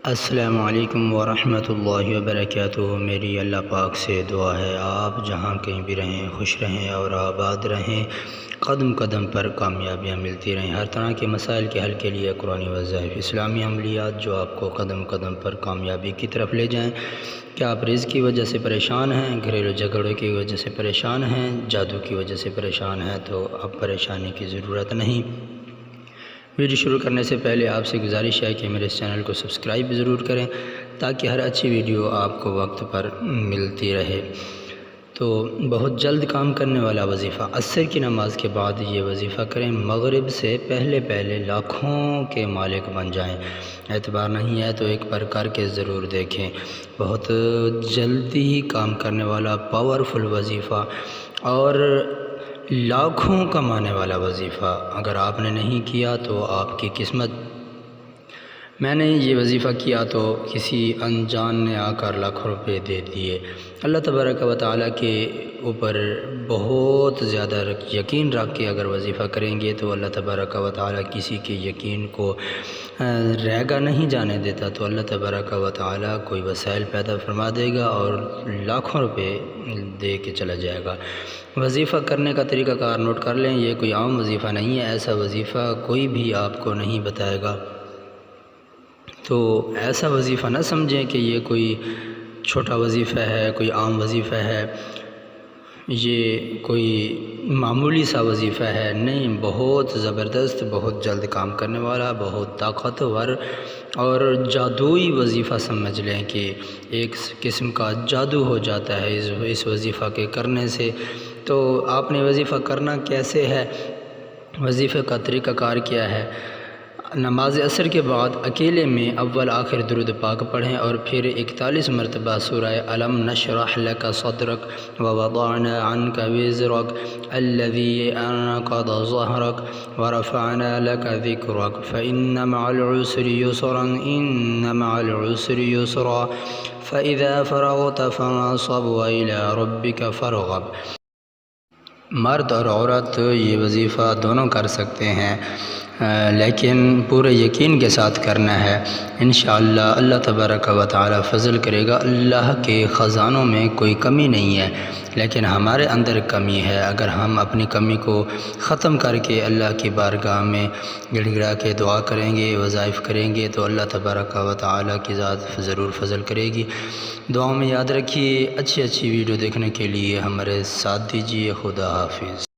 السلام علیکم ورحمۃ اللہ وبرکاتہ۔ میری اللہ پاک سے دعا ہے آپ جہاں کہیں بھی رہیں خوش رہیں اور آباد رہیں، قدم قدم پر کامیابیاں ملتی رہیں۔ ہر طرح کے مسائل کے حل کے لیے قرآنی وظائف، اسلامی عملیات جو آپ کو قدم قدم پر کامیابی کی طرف لے جائیں۔ کیا آپ رزق کی وجہ سے پریشان ہیں، گھریلو جھگڑوں کی وجہ سے پریشان ہیں، جادو کی وجہ سے پریشان ہیں؟ تو اب پریشانی کی ضرورت نہیں۔ ویڈیو شروع کرنے سے پہلے آپ سے گزارش ہے کہ میرے اس چینل کو سبسکرائب ضرور کریں تاکہ ہر اچھی ویڈیو آپ کو وقت پر ملتی رہے۔ تو بہت جلد کام کرنے والا وظیفہ، عصر کی نماز کے بعد یہ وظیفہ کریں، مغرب سے پہلے لاکھوں کے مالک بن جائیں۔ اعتبار نہیں ہے تو ایک بار کر کے ضرور دیکھیں۔ بہت جلدی کام کرنے والا پاورفل وظیفہ اور لاکھوں کمانے والا وظیفہ، اگر آپ نے نہیں کیا تو آپ کی قسمت۔ میں نے یہ وظیفہ کیا تو کسی انجان نے آ کر لاکھوں روپے دے دیے۔ اللہ تبارک و تعالیٰ کے اوپر بہت زیادہ یقین رکھ کے اگر وظیفہ کریں گے تو اللہ تبارک و تعالیٰ کسی کے یقین کو ریگا نہیں جانے دیتا، تو اللہ تبارک و تعالیٰ کوئی وسائل پیدا فرما دے گا اور لاکھوں روپے دے کے چلا جائے گا۔ وظیفہ کرنے کا طریقہ کار نوٹ کر لیں، یہ کوئی عام وظیفہ نہیں ہے، ایسا وظیفہ کوئی بھی آپ کو نہیں بتائے گا۔ تو ایسا وظیفہ نہ سمجھیں کہ یہ کوئی چھوٹا وظیفہ ہے، کوئی عام وظیفہ ہے، یہ کوئی معمولی سا وظیفہ ہے، نہیں، بہت زبردست، بہت جلد کام کرنے والا، بہت طاقتور اور جادوئی وظیفہ سمجھ لیں کہ ایک قسم کا جادو ہو جاتا ہے اس وظیفہ کے کرنے سے۔ تو آپ نے وظیفہ کرنا کیسے ہے، وظیفے کا طریقہ کار کیا ہے؟ نماز عصر کے بعد اکیلے میں اول آخر درود پاک پڑھیں اور پھر 41 مرتبہ سورہ الم نشرح لک صدرک ووضعنا عنک وزرک الذی انقض ظہرک ورفعنا لک ذکرک فإن مع العسر یسرا ان مع العسر یسرا فإذا فرغت فانصب وإلی ربک فارغب۔ مرد اور عورت یہ وظیفہ دونوں کر سکتے ہیں، لیکن پورے یقین کے ساتھ کرنا ہے۔ انشاءاللہ اللہ تبارک و تعالی فضل کرے گا۔ اللہ کے خزانوں میں کوئی کمی نہیں ہے، لیکن ہمارے اندر کمی ہے۔ اگر ہم اپنی کمی کو ختم کر کے اللہ کی بارگاہ میں گڑ گڑا کے دعا کریں گے، وظائف کریں گے تو اللہ تبارک و تعالی کی ذات ضرور فضل کرے گی۔ دعاؤں میں یاد رکھیے، اچھی ویڈیو دیکھنے کے لیے ہمارے ساتھ دیجیے۔ خدا حافظ۔